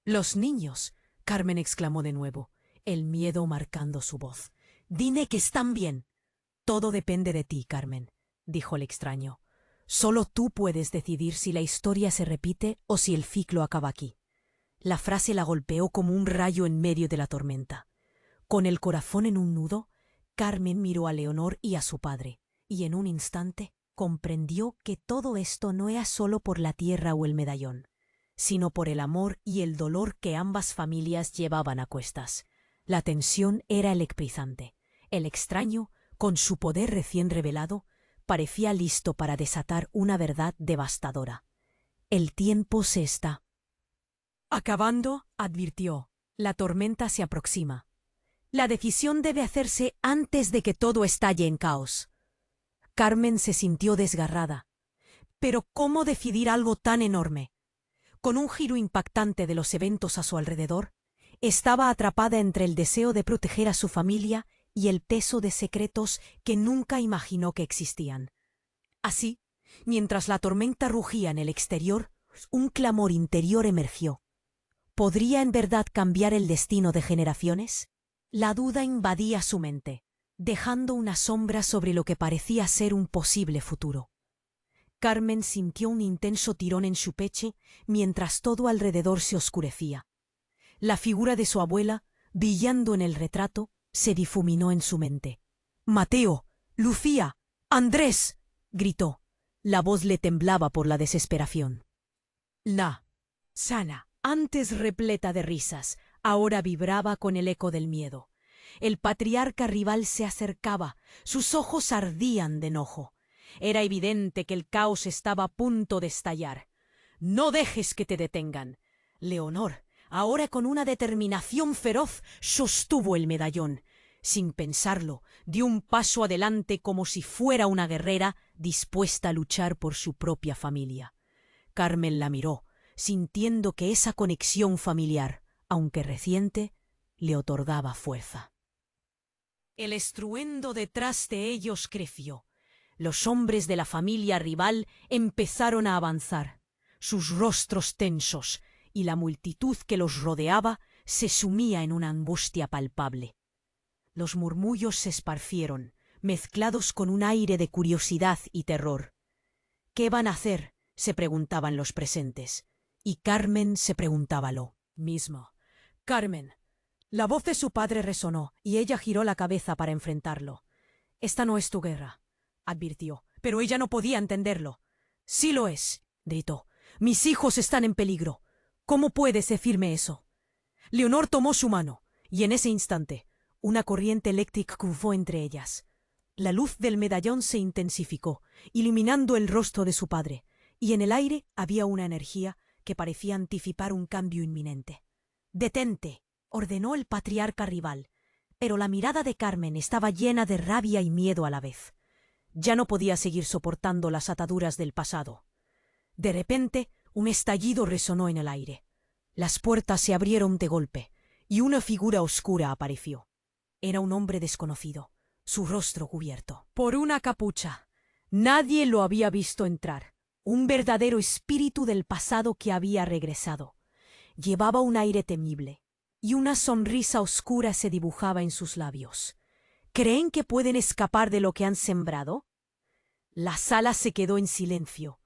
«Los niños», Carmen exclamó de nuevo, el miedo marcando su voz. «Dime que están bien». «Todo depende de ti, Carmen», dijo el extraño. «Solo tú puedes decidir si la historia se repite o si el ciclo acaba aquí». La frase la golpeó como un rayo en medio de la tormenta. Con el corazón en un nudo, Carmen miró a Leonor y a su padre, y en un instante comprendió que todo esto no era solo por la tierra o el medallón, sino por el amor y el dolor que ambas familias llevaban a cuestas. La tensión era electrizante. El extraño, con su poder recién revelado, parecía listo para desatar una verdad devastadora. «El tiempo se está acabando», advirtió. «La tormenta se aproxima. La decisión debe hacerse antes de que todo estalle en caos». Carmen se sintió desgarrada. Pero ¿cómo decidir algo tan enorme? Con un giro impactante de los eventos a su alrededor, estaba atrapada entre el deseo de proteger a su familia y el peso de secretos que nunca imaginó que existían. Así, mientras la tormenta rugía en el exterior, un clamor interior emergió. ¿Podría en verdad cambiar el destino de generaciones? La duda invadía su mente, dejando una sombra sobre lo que parecía ser un posible futuro. Carmen sintió un intenso tirón en su pecho mientras todo alrededor se oscurecía. La figura de su abuela, brillando en el retrato, se difuminó en su mente. «Mateo, Lucía, Andrés», gritó. La voz le temblaba por la desesperación. La sala, antes repleta de risas, ahora vibraba con el eco del miedo. El patriarca rival se acercaba, sus ojos ardían de enojo. Era evidente que el caos estaba a punto de estallar. «No dejes que te detengan». Leonor, ahora con una determinación feroz, sostuvo el medallón. Sin pensarlo, dio un paso adelante como si fuera una guerrera dispuesta a luchar por su propia familia. Carmen la miró, sintiendo que esa conexión familiar, aunque reciente, le otorgaba fuerza. El estruendo detrás de ellos creció. Los hombres de la familia rival empezaron a avanzar, sus rostros tensos, y la multitud que los rodeaba se sumía en una angustia palpable. Los murmullos se esparcieron, mezclados con un aire de curiosidad y terror. «¿Qué van a hacer?», se preguntaban los presentes, y Carmen se preguntaba lo mismo. «Carmen». La voz de su padre resonó, y ella giró la cabeza para enfrentarlo. «Esta no es tu guerra», advirtió, pero ella no podía entenderlo. «Sí lo es», gritó. «Mis hijos están en peligro. ¿Cómo puedes decirme eso?». Leonor tomó su mano, y en ese instante, una corriente eléctrica cruzó entre ellas. La luz del medallón se intensificó, iluminando el rostro de su padre, y en el aire había una energía que parecía anticipar un cambio inminente. «Detente», ordenó el patriarca rival, pero la mirada de Carmen estaba llena de rabia y miedo a la vez. Ya no podía seguir soportando las ataduras del pasado. De repente, un estallido resonó en el aire. Las puertas se abrieron de golpe, y una figura oscura apareció. Era un hombre desconocido, su rostro cubierto por una capucha. Nadie lo había visto entrar. Un verdadero espíritu del pasado que había regresado. Llevaba un aire temible, y una sonrisa oscura se dibujaba en sus labios. ¿Creen que pueden escapar de lo que han sembrado? La sala se quedó en silencio.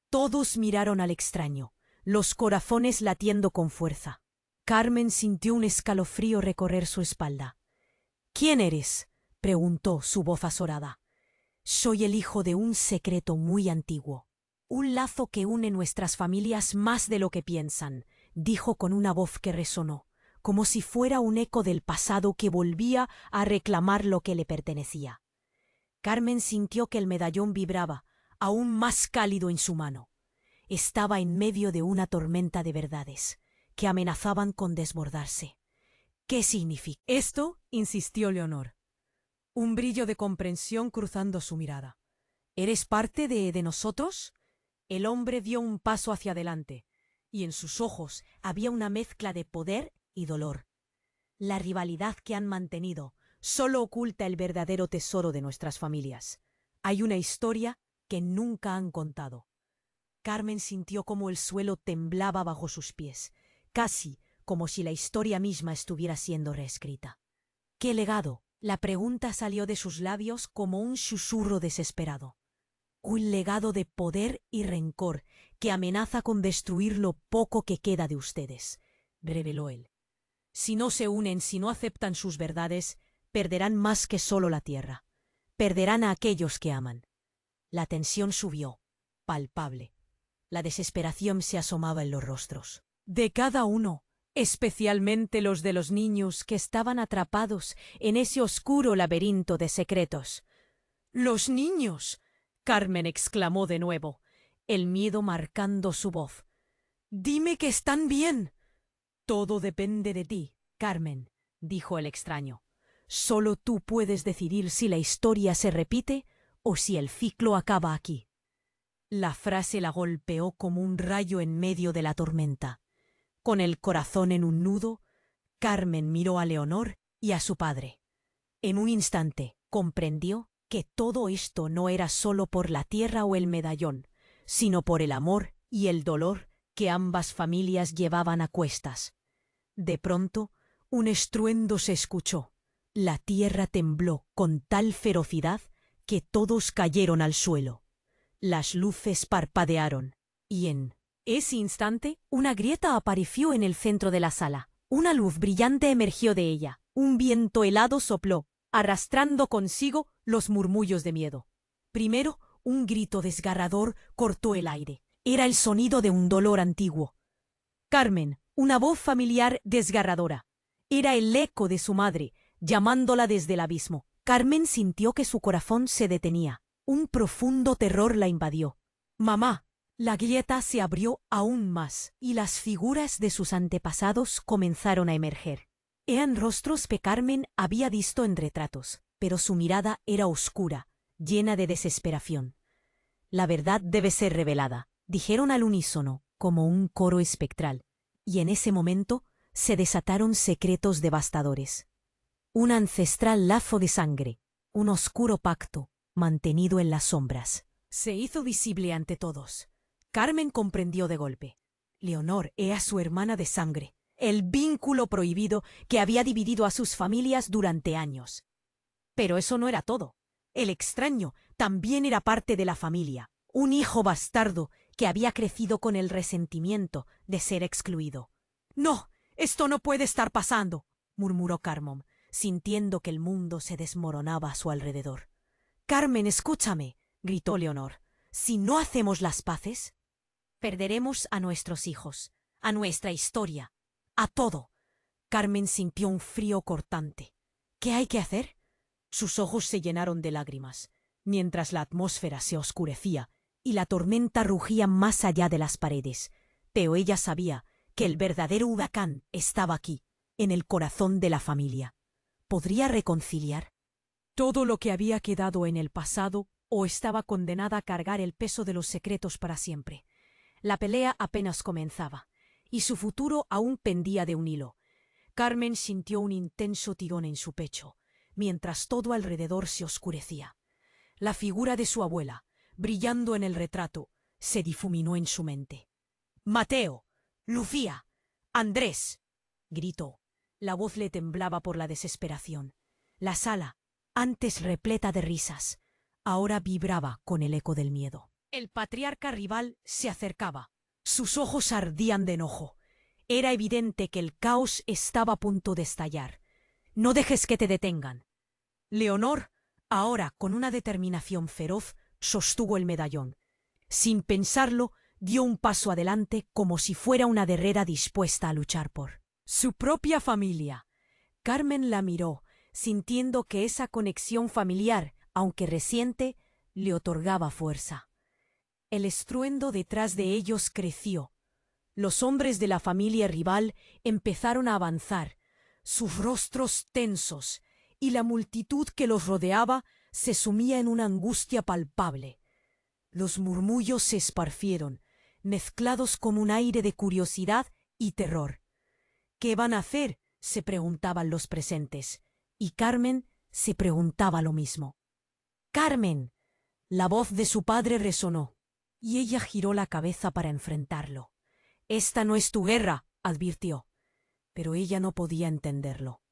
Todos miraron al extraño, los corazones latiendo con fuerza. Carmen sintió un escalofrío recorrer su espalda. «¿Quién eres?», preguntó, su voz azorada. «Soy el hijo de un secreto muy antiguo. Un lazo que une nuestras familias más de lo que piensan», dijo con una voz que resonó, como si fuera un eco del pasado que volvía a reclamar lo que le pertenecía. Carmen sintió que el medallón vibraba, aún más cálido en su mano. Estaba en medio de una tormenta de verdades, que amenazaban con desbordarse. «¿Qué significa esto?», insistió Leonor, un brillo de comprensión cruzando su mirada. ¿Eres parte de nosotros? El hombre dio un paso hacia adelante, y en sus ojos había una mezcla de poder y dolor. La rivalidad que han mantenido solo oculta el verdadero tesoro de nuestras familias. Hay una historia que nunca han contado. Carmen sintió como el suelo temblaba bajo sus pies, casi como si la historia misma estuviera siendo reescrita. ¿Qué legado? La pregunta salió de sus labios como un susurro desesperado. Un legado de poder y rencor que amenaza con destruir lo poco que queda de ustedes, reveló él. Si no se unen, si no aceptan sus verdades, perderán más que solo la tierra. Perderán a aquellos que aman. La tensión subió, palpable. La desesperación se asomaba en los rostros de cada uno, especialmente los de los niños que estaban atrapados en ese oscuro laberinto de secretos. ¡Los niños! Carmen exclamó de nuevo, el miedo marcando su voz. ¡Dime que están bien! Todo depende de ti, Carmen, dijo el extraño. Solo tú puedes decidir si la historia se repite o si el ciclo acaba aquí. La frase la golpeó como un rayo en medio de la tormenta. Con el corazón en un nudo, Carmen miró a Leonor y a su padre. En un instante comprendió que todo esto no era solo por la tierra o el medallón, sino por el amor y el dolor que ambas familias llevaban a cuestas. De pronto, un estruendo se escuchó. La tierra tembló con tal ferocidad que todos cayeron al suelo. Las luces parpadearon, y en ese instante una grieta apareció en el centro de la sala. Una luz brillante emergió de ella. Un viento helado sopló, arrastrando consigo los murmullos de miedo. Primero, un grito desgarrador cortó el aire. Era el sonido de un dolor antiguo. Carmen, una voz familiar desgarradora. Era el eco de su madre, llamándola desde el abismo. Carmen sintió que su corazón se detenía. Un profundo terror la invadió. «Mamá». La grieta se abrió aún más, y las figuras de sus antepasados comenzaron a emerger. Eran rostros que Carmen había visto en retratos, pero su mirada era oscura, llena de desesperación. «La verdad debe ser revelada», dijeron al unísono, como un coro espectral, y en ese momento se desataron secretos devastadores. Un ancestral lazo de sangre, un oscuro pacto, mantenido en las sombras, se hizo visible ante todos. Carmen comprendió de golpe. Leonor era su hermana de sangre, el vínculo prohibido que había dividido a sus familias durante años. Pero eso no era todo. El extraño también era parte de la familia, un hijo bastardo que había crecido con el resentimiento de ser excluido. «No, esto no puede estar pasando», murmuró Carmen, sintiendo que el mundo se desmoronaba a su alrededor. «Carmen, escúchame», gritó Leonor. «Si no hacemos las paces, perderemos a nuestros hijos, a nuestra historia, a todo». Carmen sintió un frío cortante. «¿Qué hay que hacer?». Sus ojos se llenaron de lágrimas, mientras la atmósfera se oscurecía y la tormenta rugía más allá de las paredes. Pero ella sabía que el verdadero huracán estaba aquí, en el corazón de la familia. ¿Podría reconciliar? Todo lo que había quedado en el pasado o estaba condenada a cargar el peso de los secretos para siempre. La pelea apenas comenzaba, y su futuro aún pendía de un hilo. Carmen sintió un intenso tirón en su pecho, mientras todo alrededor se oscurecía. La figura de su abuela, brillando en el retrato, se difuminó en su mente. «Mateo, Lucía, Andrés», gritó. La voz le temblaba por la desesperación. La sala, antes repleta de risas, ahora vibraba con el eco del miedo. El patriarca rival se acercaba. Sus ojos ardían de enojo. Era evidente que el caos estaba a punto de estallar. «No dejes que te detengan». Leonor, ahora con una determinación feroz, sostuvo el medallón. Sin pensarlo, dio un paso adelante como si fuera una guerrera dispuesta a luchar por su propia familia. Carmen la miró, sintiendo que esa conexión familiar, aunque reciente, le otorgaba fuerza. El estruendo detrás de ellos creció. Los hombres de la familia rival empezaron a avanzar, sus rostros tensos, y la multitud que los rodeaba se sumía en una angustia palpable. Los murmullos se esparcieron, mezclados con un aire de curiosidad y terror. ¿Qué van a hacer?, se preguntaban los presentes, y Carmen se preguntaba lo mismo. ¡Carmen! La voz de su padre resonó, y ella giró la cabeza para enfrentarlo. «Esta no es tu guerra», advirtió, pero ella no podía entenderlo.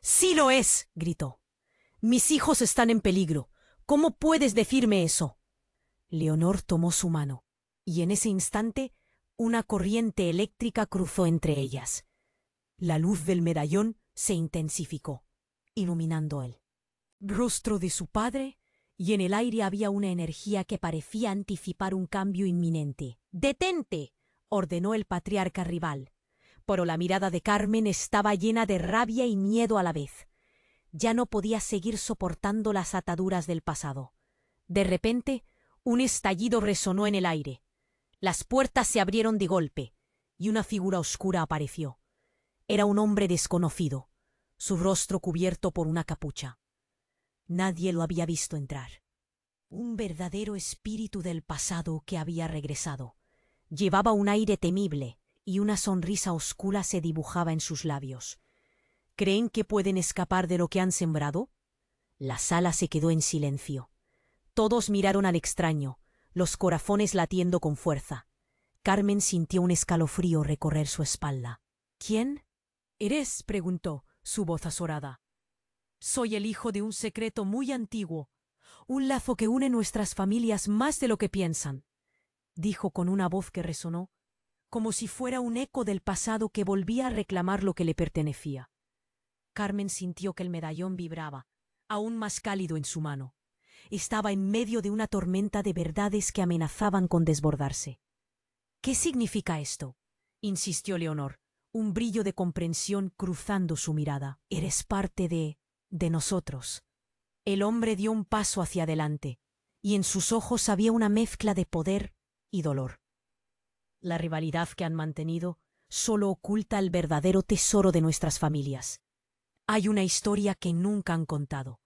«¡Sí lo es!», gritó. «Mis hijos están en peligro. ¿Cómo puedes decirme eso?». Leonor tomó su mano, y en ese instante una corriente eléctrica cruzó entre ellas. La luz del medallón se intensificó, iluminando el rostro de su padre, y en el aire había una energía que parecía anticipar un cambio inminente. «¡Detente!», ordenó el patriarca rival, pero la mirada de Carmen estaba llena de rabia y miedo a la vez. Ya no podía seguir soportando las ataduras del pasado. De repente, un estallido resonó en el aire. Las puertas se abrieron de golpe, y una figura oscura apareció. Era un hombre desconocido, su rostro cubierto por una capucha. Nadie lo había visto entrar. Un verdadero espíritu del pasado que había regresado. Llevaba un aire temible, y una sonrisa oscura se dibujaba en sus labios. ¿Creen que pueden escapar de lo que han sembrado? La sala se quedó en silencio. Todos miraron al extraño, los corazones latiendo con fuerza. Carmen sintió un escalofrío recorrer su espalda. «¿Quién eres?», preguntó, su voz azorada. «Soy el hijo de un secreto muy antiguo, un lazo que une nuestras familias más de lo que piensan», dijo con una voz que resonó, como si fuera un eco del pasado que volvía a reclamar lo que le pertenecía. Carmen sintió que el medallón vibraba, aún más cálido en su mano. Estaba en medio de una tormenta de verdades que amenazaban con desbordarse. «¿Qué significa esto?», insistió Leonor, un brillo de comprensión cruzando su mirada. «Eres parte de nosotros». El hombre dio un paso hacia adelante, y en sus ojos había una mezcla de poder y dolor. «La rivalidad que han mantenido solo oculta el verdadero tesoro de nuestras familias. Hay una historia que nunca han contado».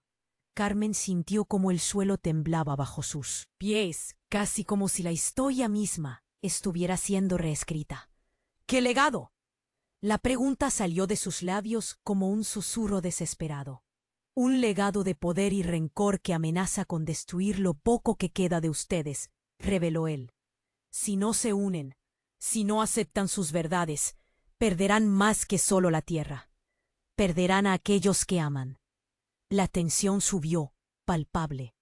Carmen sintió como el suelo temblaba bajo sus pies, casi como si la historia misma estuviera siendo reescrita. «¿Qué legado?». La pregunta salió de sus labios como un susurro desesperado. «Un legado de poder y rencor que amenaza con destruir lo poco que queda de ustedes», reveló él. «Si no se unen, si no aceptan sus verdades, perderán más que solo la tierra. Perderán a aquellos que aman». La tensión subió, palpable.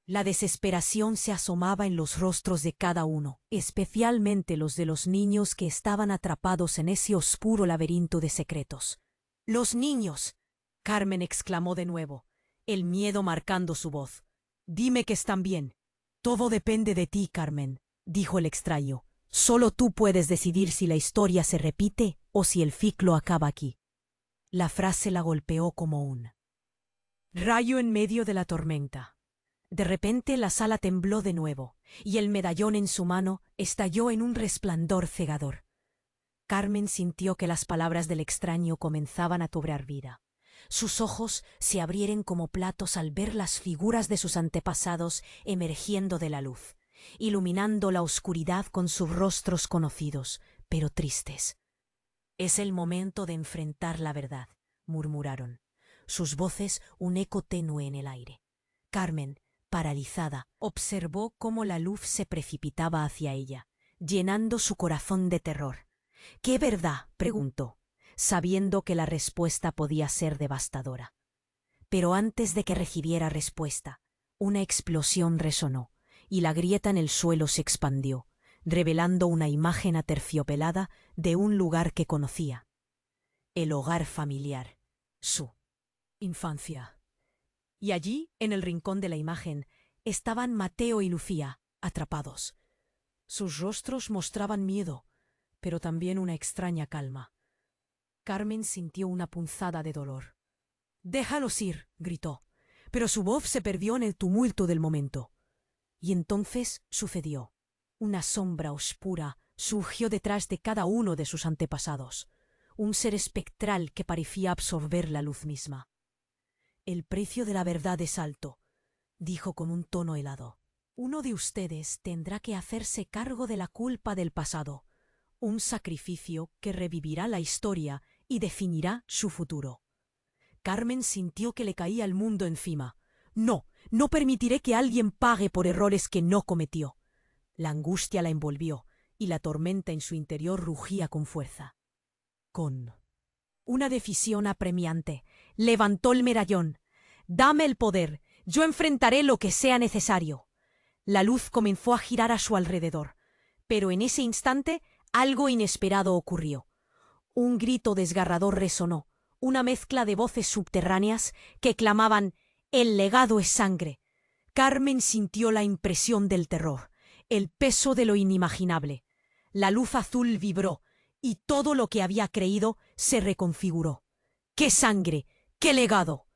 La desesperación se asomaba en los rostros de cada uno, especialmente los de los niños que estaban atrapados en ese oscuro laberinto de secretos. «¡Los niños!», Carmen exclamó de nuevo, el miedo marcando su voz. «Dime que están bien». «Todo depende de ti, Carmen», dijo el extraño. «Solo tú puedes decidir si la historia se repite o si el ciclo acaba aquí». La frase la golpeó como un rayo en medio de la tormenta. De repente la sala tembló de nuevo, y el medallón en su mano estalló en un resplandor cegador. Carmen sintió que las palabras del extraño comenzaban a cobrar vida. Sus ojos se abrieron como platos al ver las figuras de sus antepasados emergiendo de la luz, iluminando la oscuridad con sus rostros conocidos, pero tristes. «Es el momento de enfrentar la verdad», murmuraron. Sus voces un eco tenue en el aire. Carmen, paralizada, observó cómo la luz se precipitaba hacia ella, llenando su corazón de terror. «¿Qué verdad?», preguntó, sabiendo que la respuesta podía ser devastadora. Pero antes de que recibiera respuesta, una explosión resonó, y la grieta en el suelo se expandió, revelando una imagen aterciopelada de un lugar que conocía. El hogar familiar, su infancia. Y allí, en el rincón de la imagen, estaban Mateo y Lucía, atrapados. Sus rostros mostraban miedo, pero también una extraña calma. Carmen sintió una punzada de dolor. «¡Déjalos ir!», gritó, pero su voz se perdió en el tumulto del momento. Y entonces sucedió. Una sombra oscura surgió detrás de cada uno de sus antepasados, un ser espectral que parecía absorber la luz misma. «El precio de la verdad es alto», dijo con un tono helado. Uno de ustedes tendrá que hacerse cargo de la culpa del pasado, un sacrificio que revivirá la historia y definirá su futuro. Carmen sintió que le caía el mundo encima. No, no permitiré que alguien pague por errores que no cometió. La angustia la envolvió y la tormenta en su interior rugía con fuerza. Con una decisión apremiante, levantó el medallón. «Dame el poder, yo enfrentaré lo que sea necesario». La luz comenzó a girar a su alrededor, pero en ese instante algo inesperado ocurrió. Un grito desgarrador resonó, una mezcla de voces subterráneas que clamaban «El legado es sangre». Carmen sintió la impresión del terror, el peso de lo inimaginable. La luz azul vibró, y todo lo que había creído se reconfiguró. ¡Qué sangre! ¡Qué legado!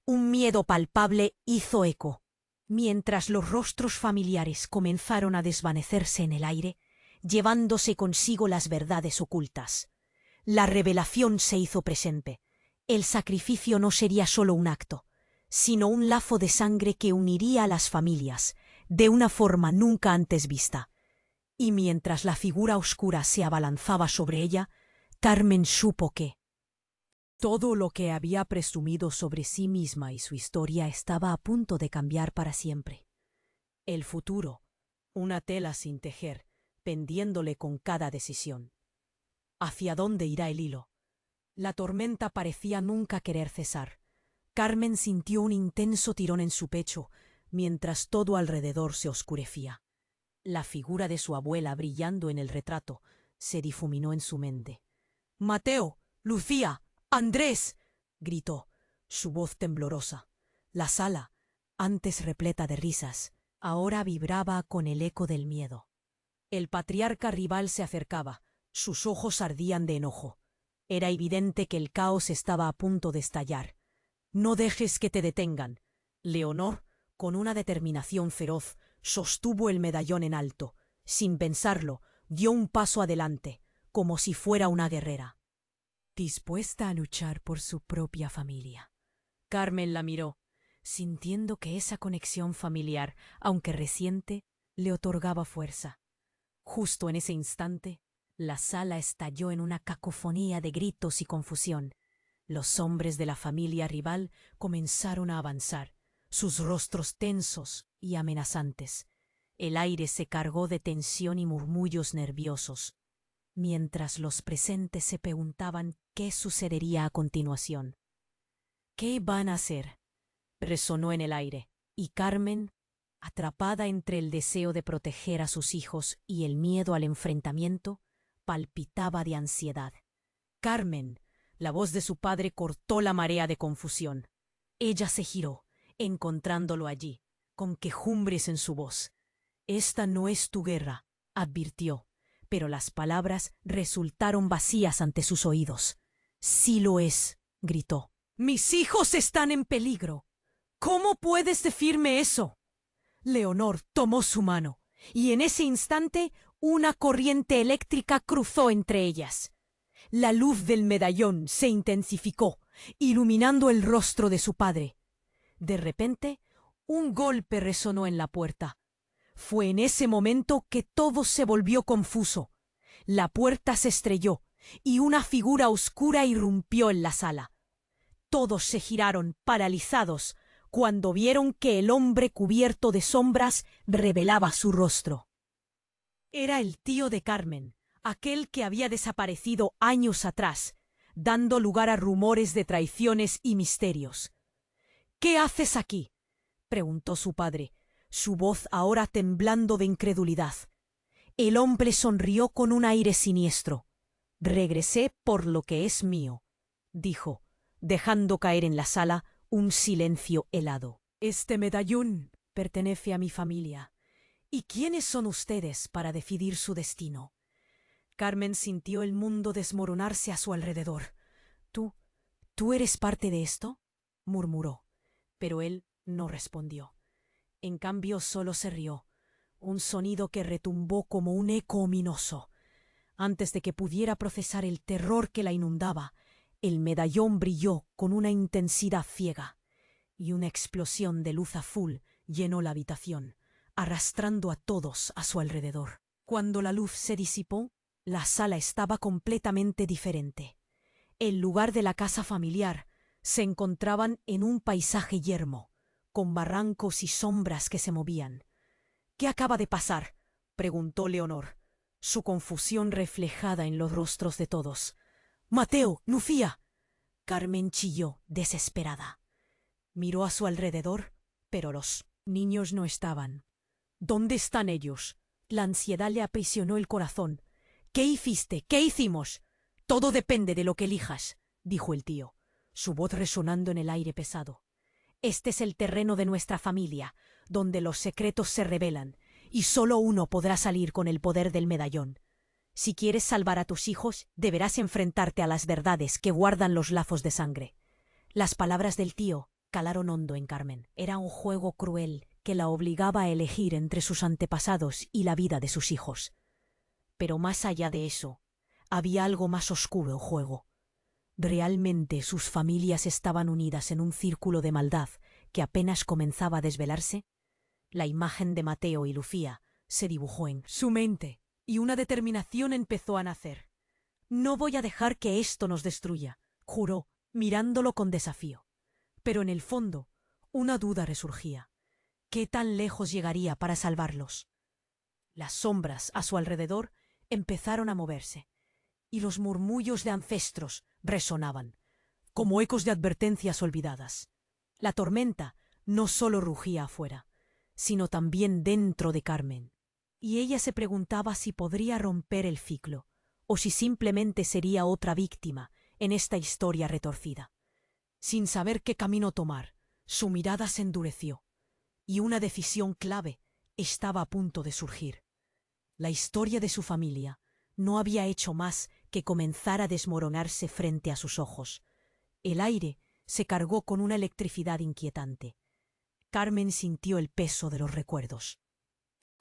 Un miedo palpable hizo eco. Mientras los rostros familiares comenzaron a desvanecerse en el aire, llevándose consigo las verdades ocultas. La revelación se hizo presente. El sacrificio no sería solo un acto, sino un lazo de sangre que uniría a las familias, de una forma nunca antes vista. Y mientras la figura oscura se abalanzaba sobre ella, Carmen supo que todo lo que había presumido sobre sí misma y su historia estaba a punto de cambiar para siempre. El futuro, una tela sin tejer, pendiéndole con cada decisión. ¿Hacia dónde irá el hilo? La tormenta parecía nunca querer cesar. Carmen sintió un intenso tirón en su pecho, mientras todo alrededor se oscurecía. La figura de su abuela brillando en el retrato se difuminó en su mente. «Mateo, Lucía, Andrés», gritó, su voz temblorosa. La sala, antes repleta de risas, ahora vibraba con el eco del miedo. El patriarca rival se acercaba, sus ojos ardían de enojo. Era evidente que el caos estaba a punto de estallar. «No dejes que te detengan». Leonor, con una determinación feroz, sostuvo el medallón en alto. Sin pensarlo, dio un paso adelante, como si fuera una guerrera, dispuesta a luchar por su propia familia. Carmen la miró, sintiendo que esa conexión familiar, aunque reciente, le otorgaba fuerza. Justo en ese instante, la sala estalló en una cacofonía de gritos y confusión. Los hombres de la familia rival comenzaron a avanzar, sus rostros tensos y amenazantes. El aire se cargó de tensión y murmullos nerviosos, mientras los presentes se preguntaban qué sucedería a continuación. «¿Qué van a hacer?», resonó en el aire, y Carmen, atrapada entre el deseo de proteger a sus hijos y el miedo al enfrentamiento, palpitaba de ansiedad. «Carmen», la voz de su padre cortó la marea de confusión. Ella se giró, encontrándolo allí, con quejumbres en su voz. «Esta no es tu guerra», advirtió, pero las palabras resultaron vacías ante sus oídos. «Sí lo es», gritó. «Mis hijos están en peligro. ¿Cómo puedes decirme eso?». Leonor tomó su mano, y en ese instante una corriente eléctrica cruzó entre ellas. La luz del medallón se intensificó, iluminando el rostro de su padre. De repente, un golpe resonó en la puerta. Fue en ese momento que todo se volvió confuso. La puerta se estrelló, y una figura oscura irrumpió en la sala. Todos se giraron, paralizados, cuando vieron que el hombre cubierto de sombras revelaba su rostro. Era el tío de Carmen, aquel que había desaparecido años atrás, dando lugar a rumores de traiciones y misterios. «¿Qué haces aquí?», preguntó su padre, su voz ahora temblando de incredulidad. El hombre sonrió con un aire siniestro. «Regresé por lo que es mío», dijo, dejando caer en la sala un silencio helado. «Este medallón pertenece a mi familia. ¿Y quiénes son ustedes para decidir su destino?». Carmen sintió el mundo desmoronarse a su alrededor. ¿Tú eres parte de esto?», murmuró, pero él no respondió. En cambio, solo se rió, un sonido que retumbó como un eco ominoso. Antes de que pudiera procesar el terror que la inundaba, el medallón brilló con una intensidad ciega, y una explosión de luz azul llenó la habitación, arrastrando a todos a su alrededor. Cuando la luz se disipó, la sala estaba completamente diferente. El lugar de la casa familiar se encontraban en un paisaje yermo, con barrancos y sombras que se movían. —¿Qué acaba de pasar? —preguntó Leonor, su confusión reflejada en los rostros de todos. —¡Mateo! ¡Lucía! Carmen chilló, desesperada. Miró a su alrededor, pero los niños no estaban. —¿Dónde están ellos? La ansiedad le aprisionó el corazón. —¿Qué hiciste? ¿Qué hicimos? —Todo depende de lo que elijas —dijo el tío, su voz resonando en el aire pesado. Este es el terreno de nuestra familia, donde los secretos se revelan, y solo uno podrá salir con el poder del medallón. Si quieres salvar a tus hijos, deberás enfrentarte a las verdades que guardan los lazos de sangre. Las palabras del tío calaron hondo en Carmen. Era un juego cruel que la obligaba a elegir entre sus antepasados y la vida de sus hijos. Pero más allá de eso, había algo más oscuro en juego. ¿Realmente sus familias estaban unidas en un círculo de maldad que apenas comenzaba a desvelarse? La imagen de Mateo y Lucía se dibujó en su mente y una determinación empezó a nacer. «No voy a dejar que esto nos destruya», juró, mirándolo con desafío. Pero en el fondo, una duda resurgía. ¿Qué tan lejos llegaría para salvarlos? Las sombras a su alrededor empezaron a moverse, y los murmullos de ancestros resonaban, como ecos de advertencias olvidadas. La tormenta no solo rugía afuera, sino también dentro de Carmen, y ella se preguntaba si podría romper el ciclo, o si simplemente sería otra víctima en esta historia retorcida. Sin saber qué camino tomar, su mirada se endureció, y una decisión clave estaba a punto de surgir. La historia de su familia no había hecho más que comenzar a desmoronarse frente a sus ojos. El aire se cargó con una electricidad inquietante. Carmen sintió el peso de los recuerdos.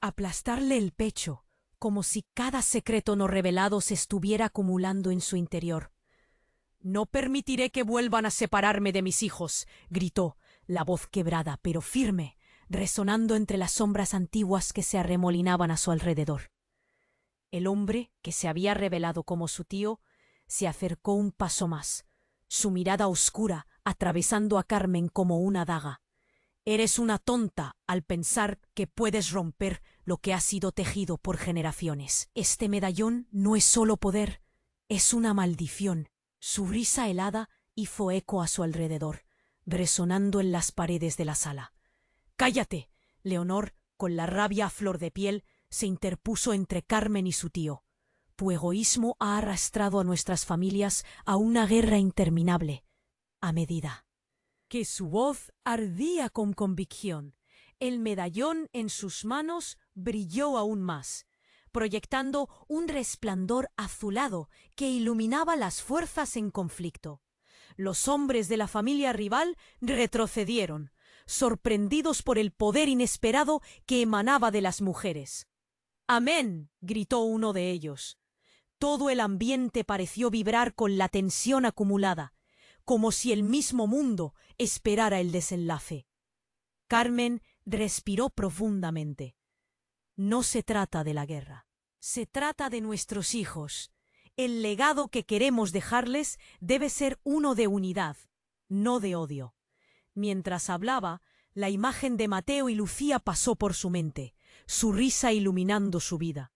Aplastarle el pecho, como si cada secreto no revelado se estuviera acumulando en su interior. «No permitiré que vuelvan a separarme de mis hijos», gritó, la voz quebrada pero firme, resonando entre las sombras antiguas que se arremolinaban a su alrededor. El hombre, que se había revelado como su tío, se acercó un paso más, su mirada oscura atravesando a Carmen como una daga. «Eres una tonta al pensar que puedes romper lo que ha sido tejido por generaciones. Este medallón no es solo poder, es una maldición». Su risa helada hizo eco a su alrededor, resonando en las paredes de la sala. «¡Cállate!» Leonor, con la rabia a flor de piel, se interpuso entre Carmen y su tío. «Tu egoísmo ha arrastrado a nuestras familias a una guerra interminable». A medida que su voz ardía con convicción, el medallón en sus manos brilló aún más, proyectando un resplandor azulado que iluminaba las fuerzas en conflicto. Los hombres de la familia rival retrocedieron, sorprendidos por el poder inesperado que emanaba de las mujeres. «¡Amén!», gritó uno de ellos. Todo el ambiente pareció vibrar con la tensión acumulada, como si el mismo mundo esperara el desenlace. Carmen respiró profundamente. No se trata de la guerra, se trata de nuestros hijos. El legado que queremos dejarles debe ser uno de unidad, no de odio. Mientras hablaba, la imagen de Mateo y Lucía pasó por su mente, su risa iluminando su vida.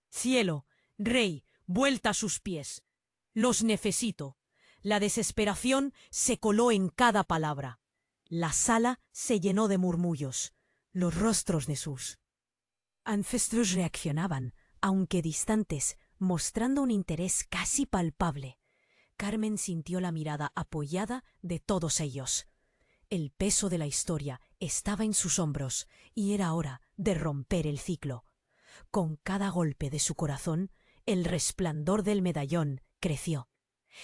«Cielo, Rey, vuelta a sus pies. Los necesito». La desesperación se coló en cada palabra. La sala se llenó de murmullos. Los rostros de sus ancestros reaccionaban, aunque distantes, mostrando un interés casi palpable. Carmen sintió la mirada apoyada de todos ellos. El peso de la historia estaba en sus hombros y era hora de romper el ciclo. Con cada golpe de su corazón, el resplandor del medallón creció.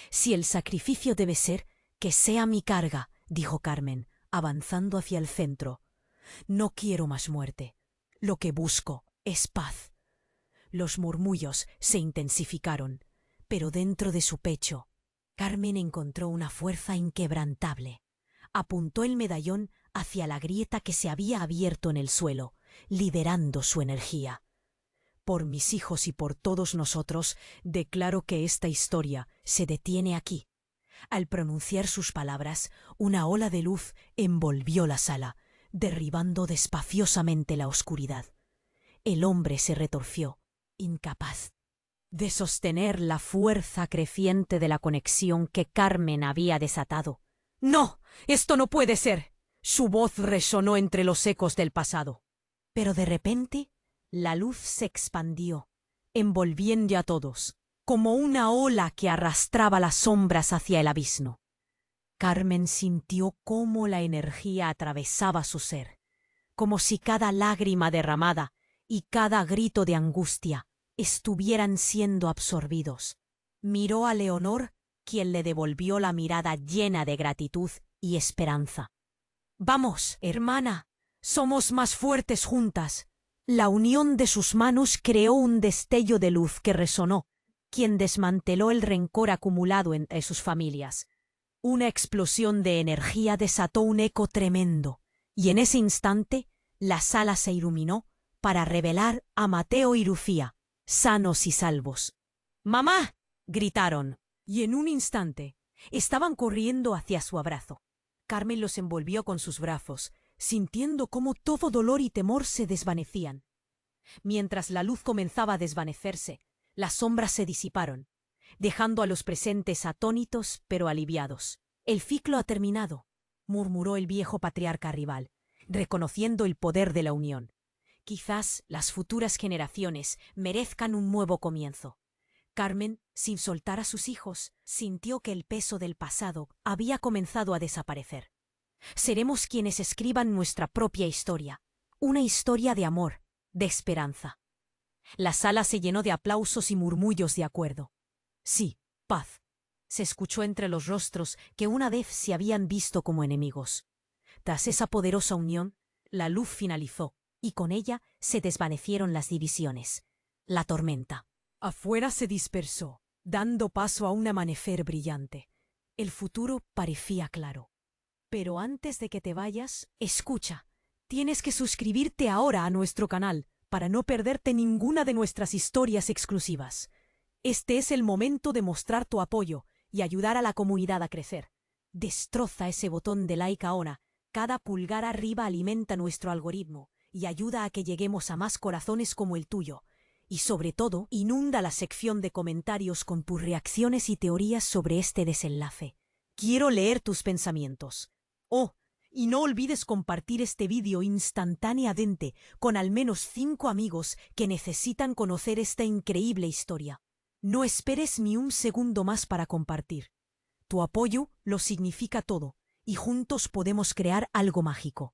«Si el sacrificio debe ser, que sea mi carga», dijo Carmen, avanzando hacia el centro. «No quiero más muerte. Lo que busco es paz». Los murmullos se intensificaron, pero dentro de su pecho, Carmen encontró una fuerza inquebrantable. Apuntó el medallón hacia la grieta que se había abierto en el suelo liberando su energía. Por mis hijos y por todos nosotros, declaro que esta historia se detiene aquí. Al pronunciar sus palabras, una ola de luz envolvió la sala, derribando despaciosamente la oscuridad. El hombre se retorció, incapaz de sostener la fuerza creciente de la conexión que Carmen había desatado. ¡No! ¡Esto no puede ser! Su voz resonó entre los ecos del pasado. Pero de repente, la luz se expandió, envolviendo a todos, como una ola que arrastraba las sombras hacia el abismo. Carmen sintió cómo la energía atravesaba su ser, como si cada lágrima derramada y cada grito de angustia estuvieran siendo absorbidos. Miró a Leonor, quien le devolvió la mirada llena de gratitud y esperanza. «Vamos, hermana, somos más fuertes juntas». La unión de sus manos creó un destello de luz que resonó, quien desmanteló el rencor acumulado entre sus familias. Una explosión de energía desató un eco tremendo, y en ese instante la sala se iluminó para revelar a Mateo y Lucía, sanos y salvos. «¡Mamá!», gritaron, y en un instante estaban corriendo hacia su abrazo. Carmen los envolvió con sus brazos, sintiendo cómo todo dolor y temor se desvanecían. Mientras la luz comenzaba a desvanecerse, las sombras se disiparon, dejando a los presentes atónitos pero aliviados. «El ciclo ha terminado», murmuró el viejo patriarca rival, reconociendo el poder de la unión. «Quizás las futuras generaciones merezcan un nuevo comienzo». Carmen, sin soltar a sus hijos, sintió que el peso del pasado había comenzado a desaparecer. Seremos quienes escriban nuestra propia historia, una historia de amor, de esperanza. La sala se llenó de aplausos y murmullos de acuerdo. «Sí, paz», se escuchó entre los rostros que una vez se habían visto como enemigos. Tras esa poderosa unión, la luz finalizó, y con ella se desvanecieron las divisiones. La tormenta afuera se dispersó, dando paso a un amanecer brillante. El futuro parecía claro. Pero antes de que te vayas, escucha. Tienes que suscribirte ahora a nuestro canal para no perderte ninguna de nuestras historias exclusivas. Este es el momento de mostrar tu apoyo y ayudar a la comunidad a crecer. Destroza ese botón de like ahora. Cada pulgar arriba alimenta nuestro algoritmo y ayuda a que lleguemos a más corazones como el tuyo. Y sobre todo, inunda la sección de comentarios con tus reacciones y teorías sobre este desenlace. Quiero leer tus pensamientos. Oh, y no olvides compartir este vídeo instantáneamente con al menos 5 amigos que necesitan conocer esta increíble historia. No esperes ni un segundo más para compartir. Tu apoyo lo significa todo, y juntos podemos crear algo mágico.